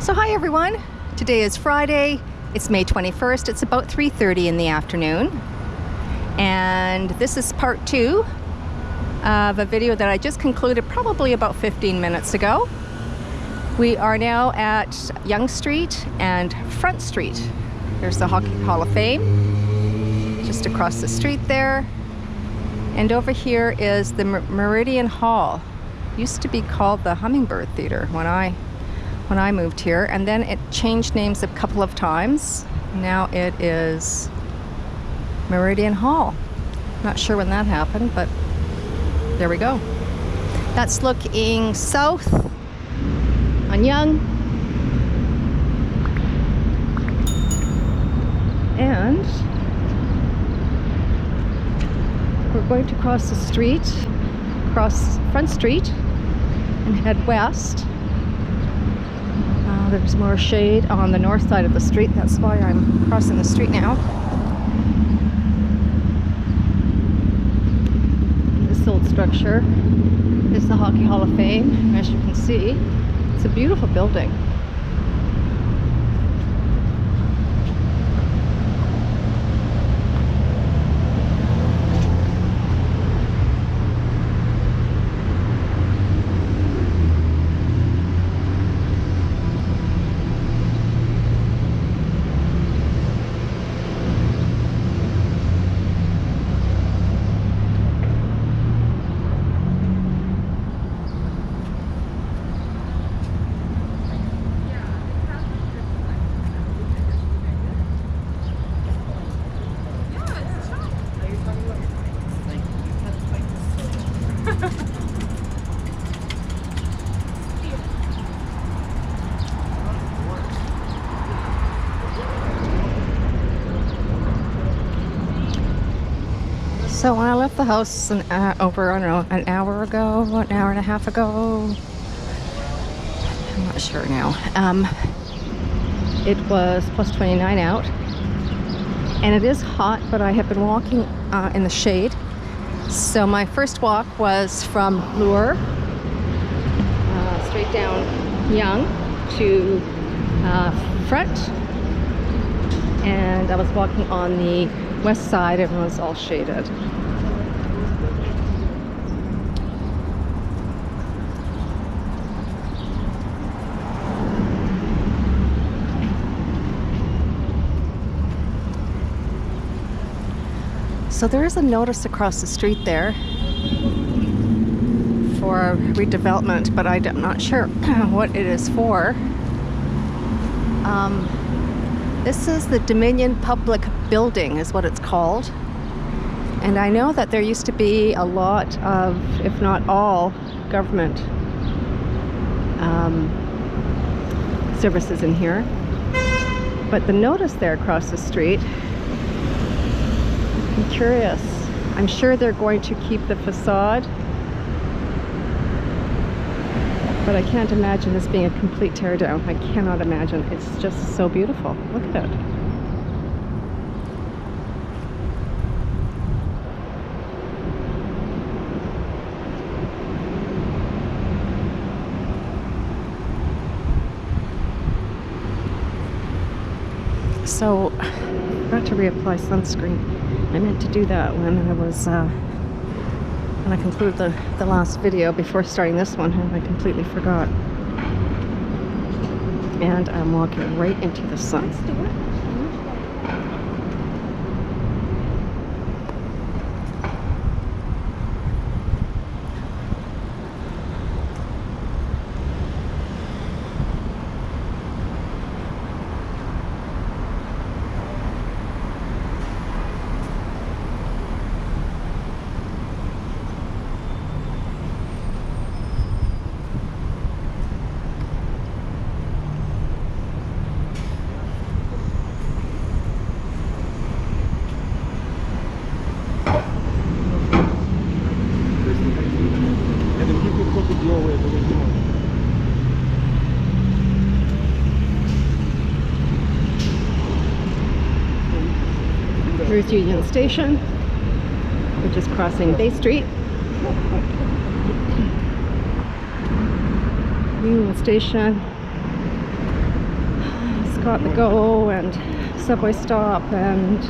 So hi everyone, today is Friday, it's May 21st, it's about 3:30 in the afternoon, and this is part 2 of a video that I just concluded probably about 15 minutes ago. We are now at Yonge Street and Front Street. There's the Hockey Hall of Fame, just across the street there, and over here is the Meridian Hall. Used to be called the Hummingbird Theater when I moved here, and then it changed names a couple of times. Now it is Meridian Hall. Not sure when that happened, but there we go. That's looking south on Yonge. And we're going to cross the street, cross Front Street, and head west. There's more shade on the north side of the street. That's why I'm crossing the street now. This old structure is the Hockey Hall of Fame. As you can see, it's a beautiful building. So when I left the house over, I don't know, an hour ago, an hour and a half ago, I'm not sure now, it was plus 29 out, and it is hot, but I have been walking in the shade. So my first walk was from Lure, straight down Yonge to Front, and I was walking on the west side, and it was all shaded. So there is a notice across the street there for redevelopment, but I'm not sure what it is for. This is the Dominion Public Building is what it's called. And I know that there used to be a lot of, if not all, government services in here. But the notice there across the street, I'm curious. I'm sure they're going to keep the facade, but I can't imagine this being a complete teardown. I cannot imagine. It's just so beautiful. Look at it. So, I forgot to reapply sunscreen. I meant to do that when I concluded the last video before starting this one, and I completely forgot. And I'm walking right into the sun. Here's Union Station, which is crossing Bay Street. Union Station. got the Go and subway stop and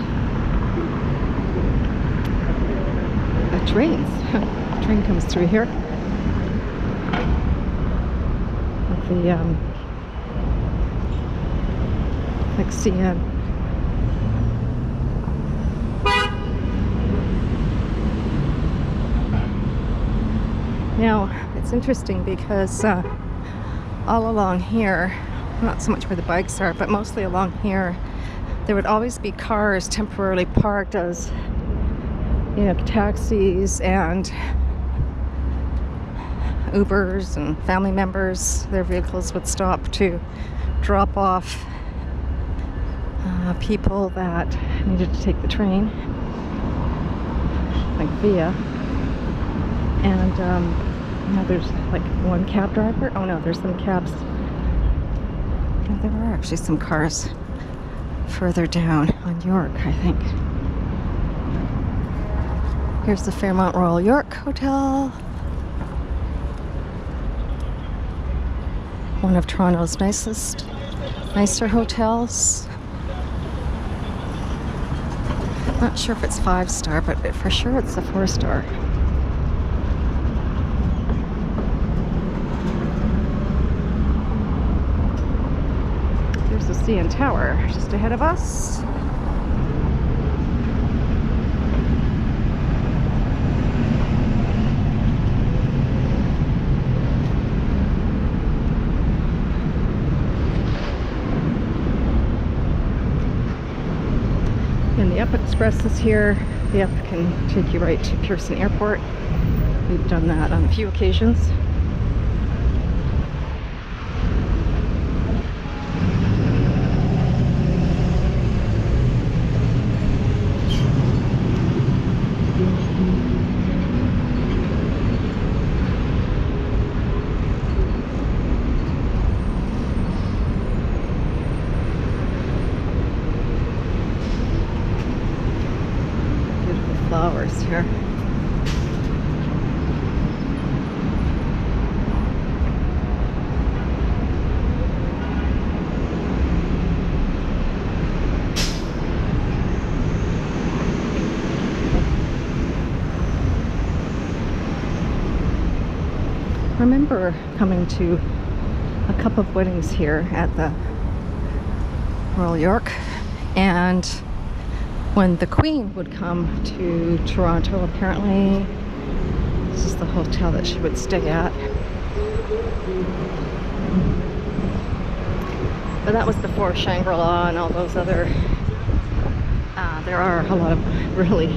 trains. A train comes through here. With the like CN. Now it's interesting because all along here, not so much where the bikes are, but mostly along here, there would always be cars temporarily parked as, you know, taxis and Ubers and family members. Their vehicles would stop to drop off people that needed to take the train, like via. And now there's like one cab driver. Oh no, there's some cabs. No, there are actually some cars further down on York, I think. Here's the Fairmont Royal York Hotel. One of Toronto's nicer hotels. Not sure if it's 5-star, but for sure it's a 4-star. There's the CN Tower just ahead of us. And the Up Express is here. The Up can take you right to Pearson Airport. We've done that on a few occasions. Flowers here. I remember coming to a couple of weddings here at the Royal York, and when the Queen would come to Toronto, apparently this is the hotel that she would stay at. But that was before Shangri-La and all those other, there are a lot of really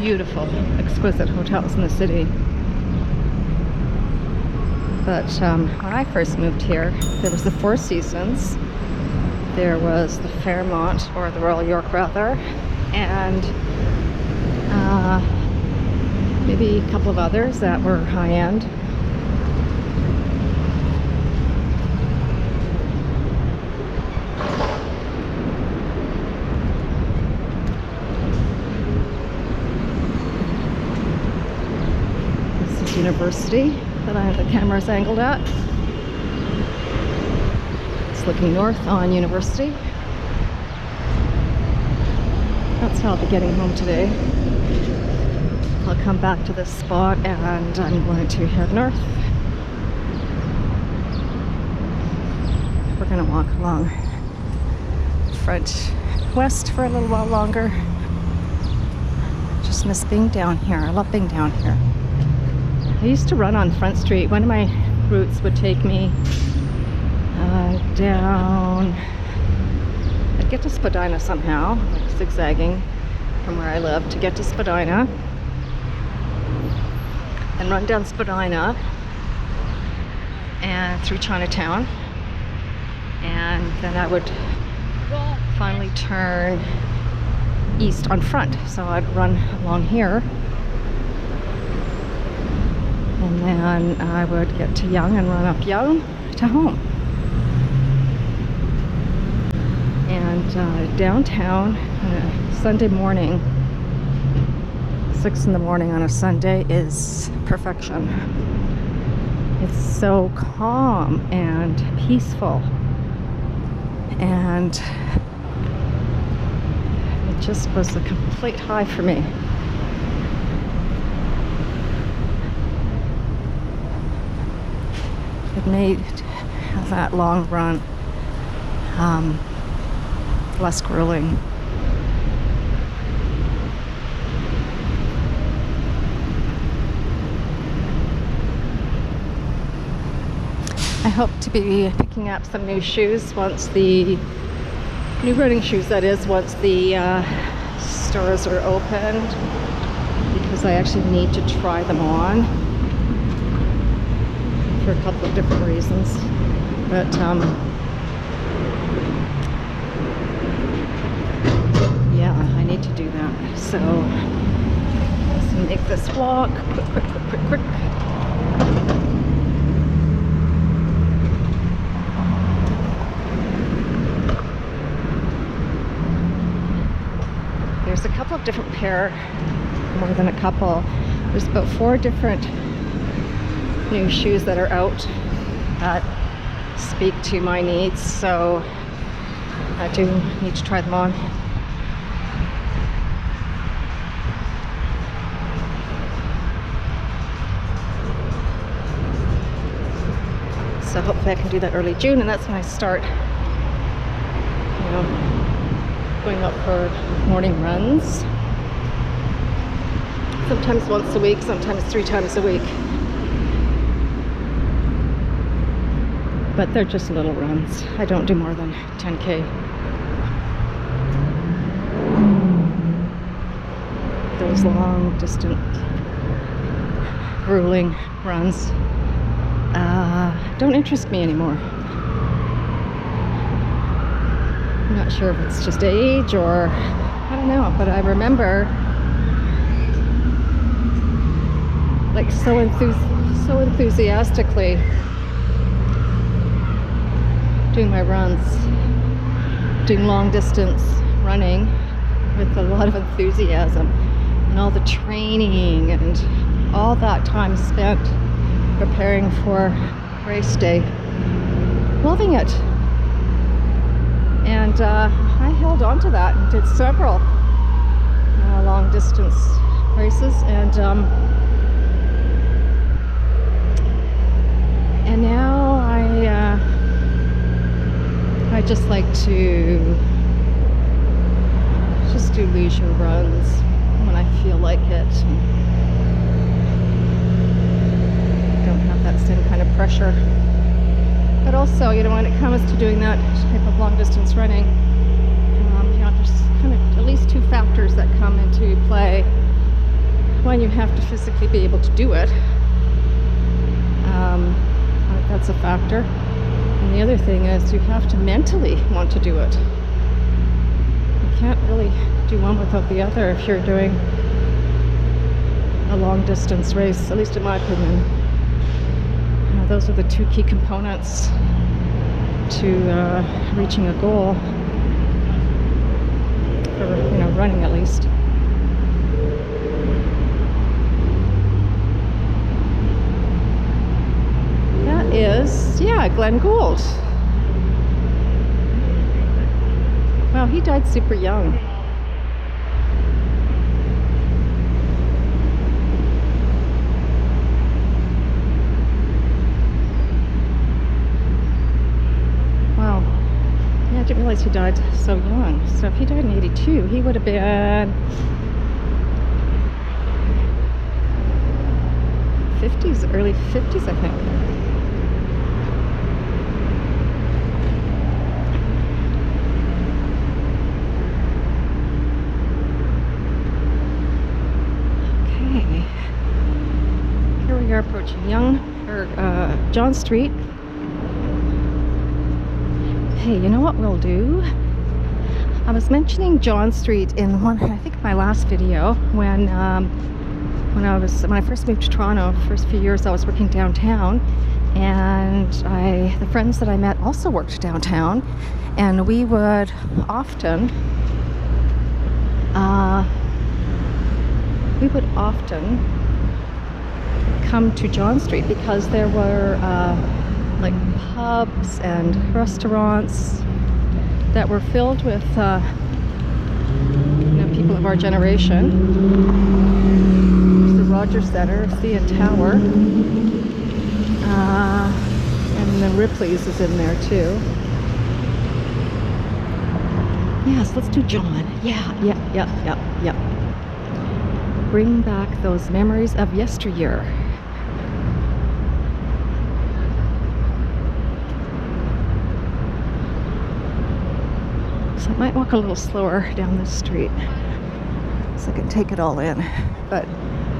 beautiful, exquisite hotels in the city. But when I first moved here, there was the Four Seasons. There was the Fairmont, or the Royal York rather, and maybe a couple of others that were high-end. This is University that I have the cameras angled at. Looking north on University. That's how I'll be getting home today. I'll come back to this spot and I'm going to head north. We're going to walk along Front West for a little while longer. Just miss being down here. I love being down here. I used to run on Front Street. One of my routes would take me down. I'd get to Spadina somehow, like zigzagging from where I live to get to Spadina, and run down Spadina and through Chinatown, and then I would finally turn east on Front. So I'd run along here, and then I would get to Yonge and run up Yonge to home. And downtown on a Sunday morning, 6 in the morning on a Sunday, is perfection. It's so calm and peaceful and it just was a complete high for me. It made that long run less grueling. I hope to be picking up some new shoes once the new running shoes, that is, once the stores are opened, because I actually need to try them on for a couple of different reasons. But yeah, I need to do that. So let's make this walk quick. There's a couple of different more than a couple. There's about 4 different new shoes that are out that speak to my needs, so I do need to try them on. So hopefully I can do that early June, and that's when I start, going out for morning runs. Sometimes once a week, sometimes 3 times a week. But they're just little runs. I don't do more than 10K. Those long, distant, grueling runs don't interest me anymore. I'm not sure if it's just age or I don't know, but I remember like so enthusiastically doing my runs, doing long distance running with a lot of enthusiasm, and all the training and all that time spent preparing for race day. Loving it. And I held on to that and did several long distance races, and now I just like to just do leisure runs when I feel like it. Don't have that same kind of pressure. But also, when it comes to doing that type of long distance running, there's kind of at least 2 factors that come into play. One, you have to physically be able to do it. That's a factor. And the other thing is you have to mentally want to do it. You can't really do one without the other if you're doing a long distance race, at least in my opinion. Those are the 2 key components to reaching a goal, for running at least. That is, Glenn Gould. Wow, he died super young. I didn't realize he died so young. So if he died in 82, he would have been 50s, early 50s, I think. Okay. Here we are approaching Yonge Street. Hey, you know what we'll do? I was mentioning John Street in I think my last video, when I first moved to Toronto. First few years I was working downtown, and the friends that I met also worked downtown, and we would often come to John Street because there were like pubs and restaurants that were filled with people of our generation. There's the Rogers Center, CN Tower, and then Ripley's is in there too. Yes, let's do John. Yeah. Bring back those memories of yesteryear. So I might walk a little slower down this street so I can take it all in. But,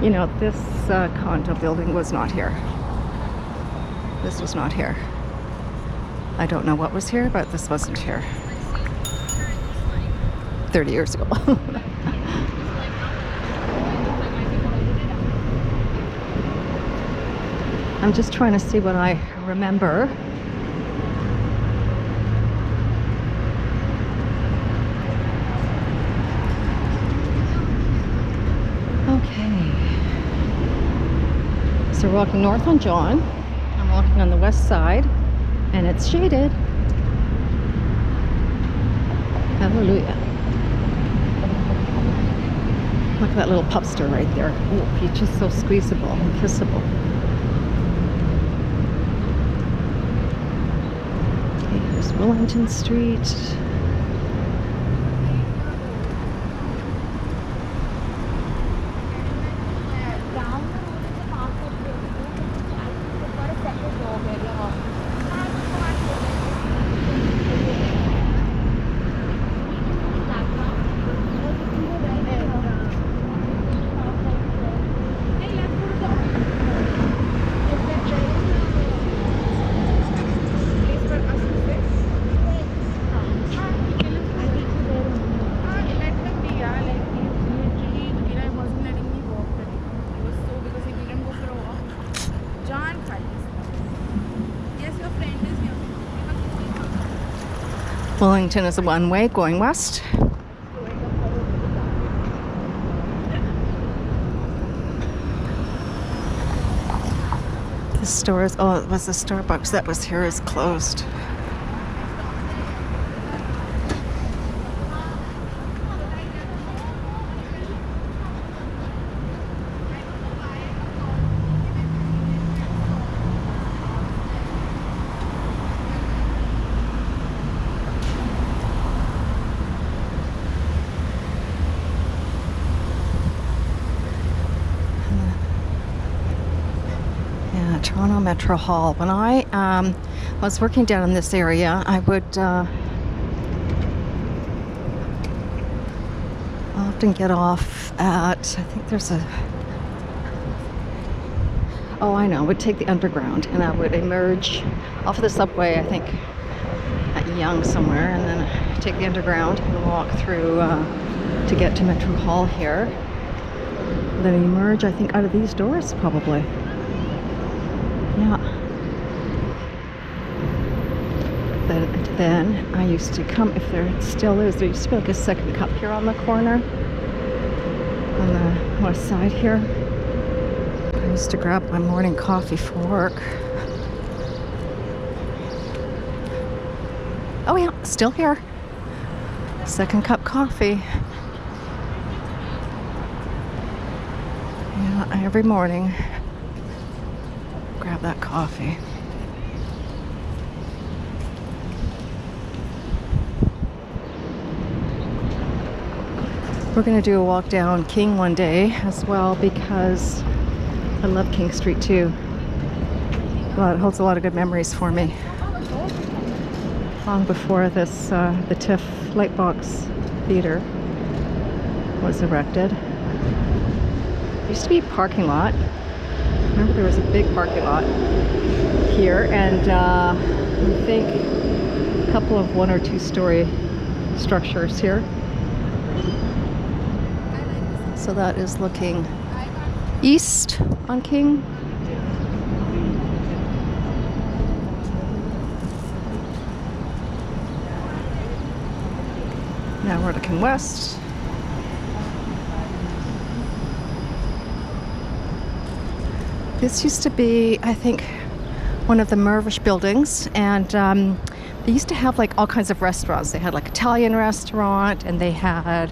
you know, this condo building was not here. This was not here. I don't know what was here, but this wasn't here 30 years ago. I'm just trying to see what I remember. Okay. So we're walking north on John. I'm walking on the west side, and it's shaded. Hallelujah. Look at that little pupster right there. Oh, he's just so squeezable and kissable. Okay, here's Wellington Street. Wellington is a one-way going west. The store is, oh, it was the Starbucks that was here is closed. Toronto Metro Hall. When I was working down in this area, I would often get off at, I think there's a, oh I know, I would take the underground and I would emerge off of the subway, I think at Yonge somewhere, and then take the underground and walk through to get to Metro Hall here. Then emerge, I think, out of these doors probably. Yeah. Then I used to come, if there still is, there used to be like a second cup here on the corner, on the west side here. I used to grab my morning coffee for work. Oh yeah, still here. Second cup coffee. Yeah, every morning. Grab that coffee. We're going to do a walk down King one day as well because I love King Street too. Well, it holds a lot of good memories for me. Long before this, the TIFF Lightbox Theater was erected. It used to be a parking lot. Remember there was a big parking lot here, and I think a couple of 1 or 2 story structures here. So that is looking east on King. Now we're looking west. This used to be, I think, one of the Mervish buildings, and They used to have like all kinds of restaurants. They had like Italian restaurant, and they had,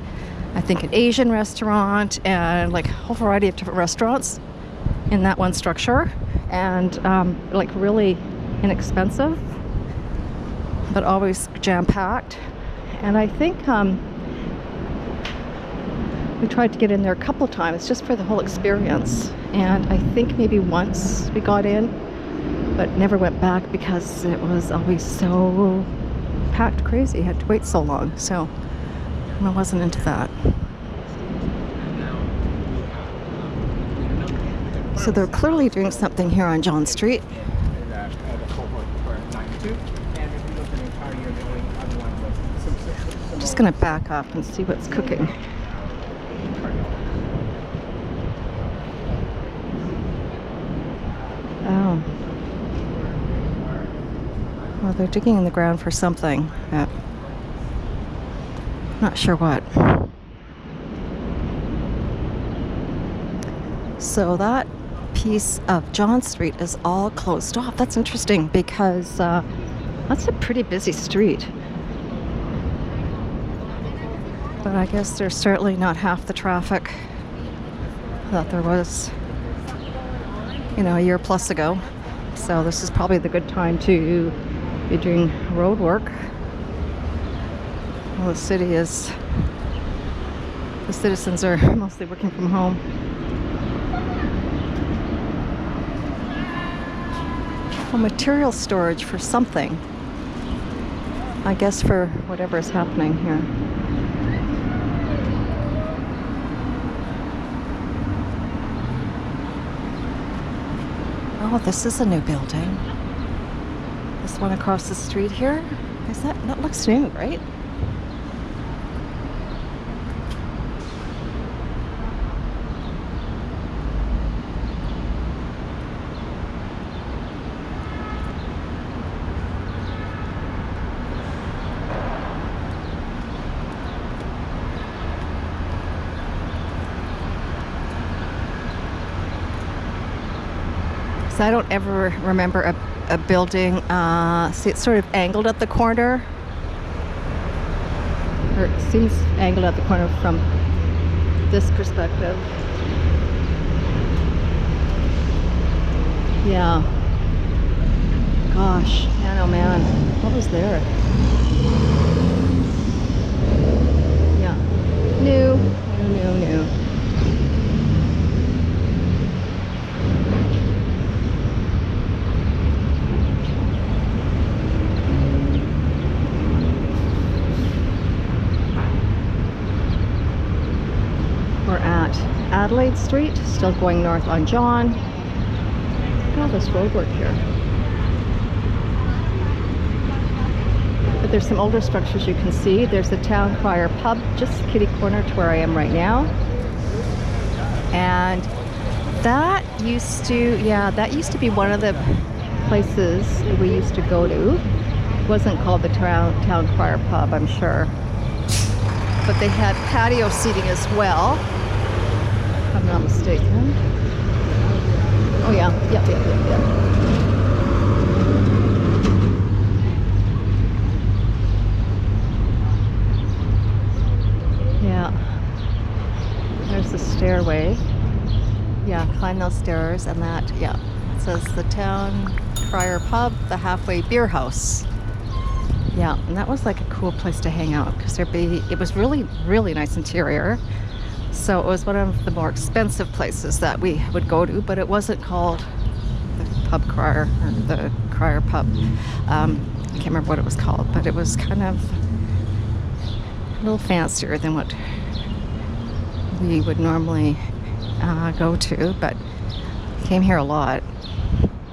I think, an Asian restaurant, and like a whole variety of different restaurants in that one structure, and like really inexpensive, but always jam-packed. And I think we tried to get in there a couple of times just for the whole experience, and I think maybe once we got in, but never went back because it was always so packed crazy. You had to wait so long, so I wasn't into that. So they're clearly doing something here on Yonge Street. Just gonna back up and see what's cooking. Oh. Well, they're digging in the ground for something. Not sure what. So that piece of Yonge Street is all closed off. That's interesting because that's a pretty busy street. But I guess there's certainly not half the traffic that there was, a year plus ago. So this is probably the good time to be doing road work. Well, the citizens are mostly working from home. Well, material storage for something. I guess for whatever is happening here. Oh, this is a new building. This one across the street here. That looks new, right? I don't ever remember a building, see, it's sort of angled at the corner, or it seems angled at the corner from this perspective. Yeah. Gosh, man, oh man, what was there? Yeah. New. Adelaide Street, still going north on John. Look at all this road work here. But there's some older structures you can see. There's the Town Crier Pub, just kitty corner to where I am right now. And that used to be one of the places we used to go to. It wasn't called the Town Crier Pub, I'm sure. But they had patio seating as well. If I'm not mistaken. Oh yeah, yep. Yeah. There's the stairway. Yeah, climb those stairs, and that, yeah. It says the Town Crier Pub, the Halfway Beer House. Yeah, and that was like a cool place to hang out because it was really, really nice interior. So it was one of the more expensive places that we would go to, but it wasn't called the Pub Crier or the Crier Pub. I can't remember what it was called, but it was kind of a little fancier than what we would normally go to, but came here a lot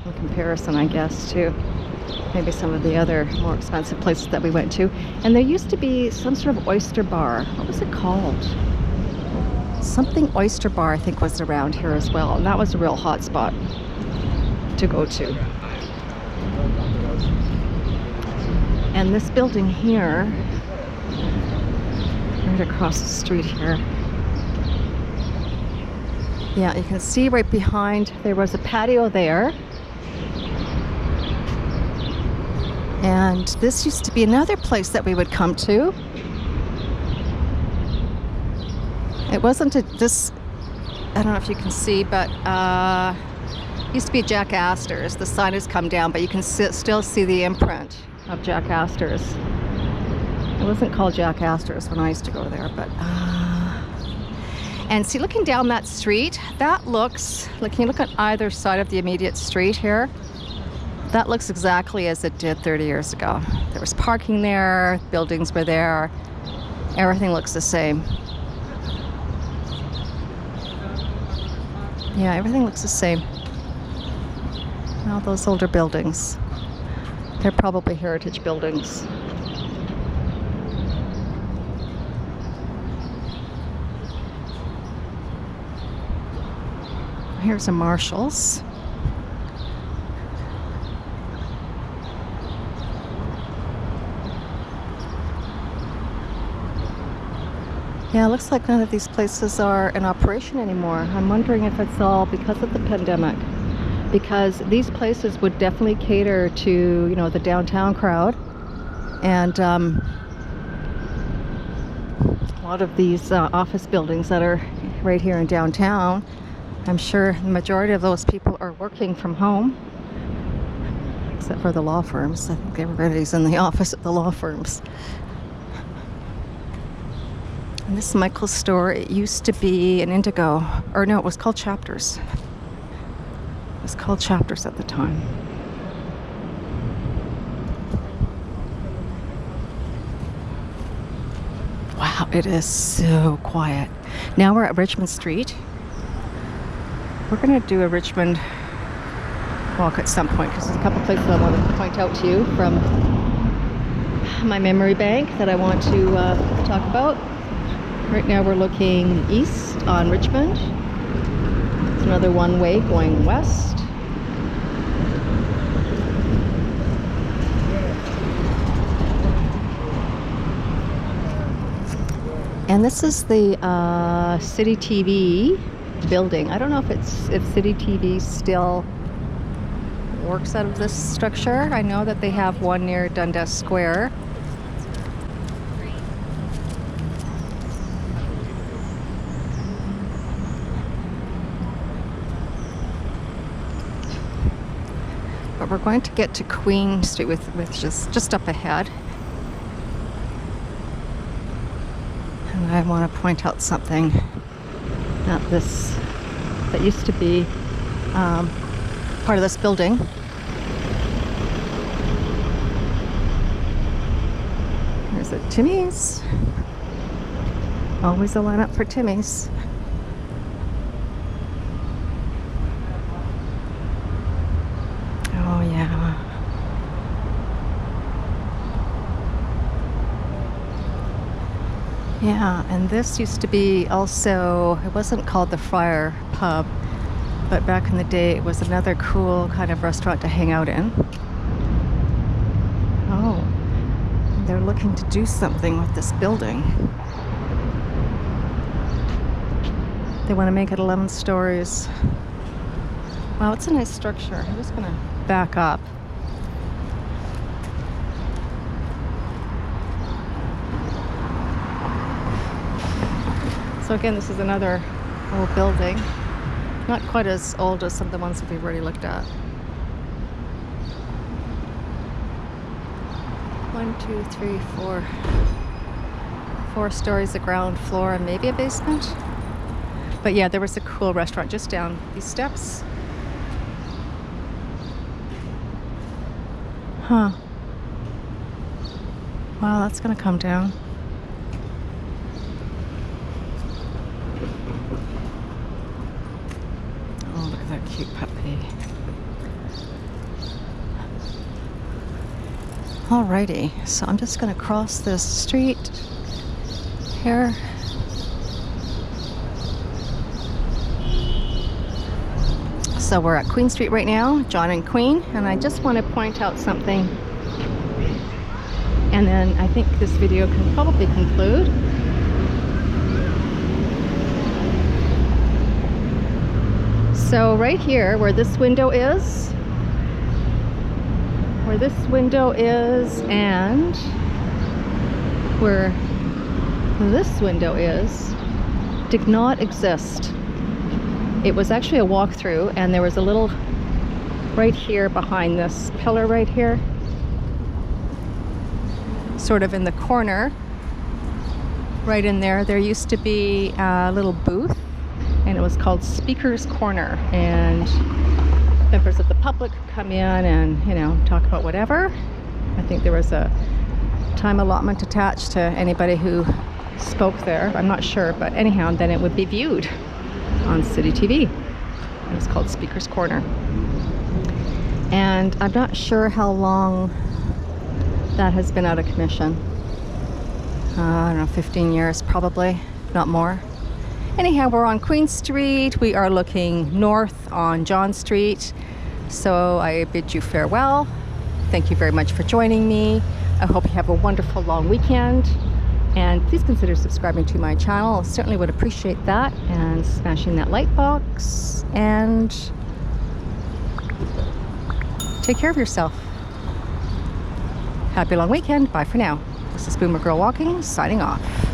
in comparison, I guess, to maybe some of the other more expensive places that we went to. And there used to be some sort of oyster bar. What was it called? Something Oyster Bar, I think, was around here as well, and that was a real hot spot to go to. And this building here, right across the street here, yeah, you can see right behind, there was a patio there, And this used to be another place that we would come to. It wasn't this, I don't know if you can see, but used to be Jack Astor's. The sign has come down, but you can still see the imprint of Jack Astor's. It wasn't called Jack Astor's when I used to go there, but and see, looking down that street, that looks like, you look on either side of the immediate street here, that looks exactly as it did 30 years ago. There was parking there, buildings were there, everything looks the same. Yeah, everything looks the same. All those older buildings, they're probably heritage buildings. Here's a Marshall's. Yeah, it looks like none of these places are in operation anymore. I'm wondering if it's all because of the pandemic. Because these places would definitely cater to, you know, the downtown crowd. And a lot of these office buildings that are right here in downtown, I'm sure the majority of those people are working from home. Except for the law firms. I think everybody's in the office at the law firms. And this Michael's store, it used to be an Indigo, or no, it was called Chapters. It was called Chapters at the time. Wow, it is so quiet. Now we're at Richmond Street. We're going to do a Richmond walk at some point because there's a couple places I want to point out to you from my memory bank that I want to talk about. Right now we're looking east on Richmond. It's another one-way going west. And this is the City TV building. I don't know if City TV still works out of this structure. I know that they have one near Dundas Square. But we're going to get to Queen Street with just up ahead. And I want to point out something that used to be part of this building. There's a Timmy's. Always a lineup for Timmy's. Oh yeah. Yeah, and this used to be also, it wasn't called the Friar Pub, but back in the day it was another cool kind of restaurant to hang out in. Oh, they're looking to do something with this building. They want to make it 11 stories. Wow, it's a nice structure. I'm just gonna back up. So again, this is another old building. Not quite as old as some of the ones that we've already looked at. 1, 2, 3, 4. 4 stories, a ground floor, and maybe a basement. But yeah, there was a cool restaurant just down these steps. Huh. Wow, that's gonna come down. Oh, look at that cute puppy. Alrighty, so I'm just gonna cross this street here. So we're at Queen Street right now, John and Queen, and I just want to point out something, and then I think this video can probably conclude. So right here where this window is, where this window is and where this window is did not exist. It was actually a walkthrough, and there was a little right here behind this pillar right here, sort of in the corner, right in there, there used to be a little booth, and it was called Speaker's Corner, and members of the public could come in and, you know, talk about whatever. I think there was a time allotment attached to anybody who spoke there. I'm not sure, but anyhow, then it would be viewed on City TV. It was called Speaker's Corner. And I'm not sure how long that has been out of commission. I don't know, 15 years probably, not more. Anyhow, we're on Queen Street. We are looking north on John Street. So I bid you farewell. Thank you very much for joining me. I hope you have a wonderful long weekend. And please consider subscribing to my channel. I certainly would appreciate that. And smashing that like box. And take care of yourself. Happy long weekend. Bye for now. This is Boomer Girl Walking, signing off.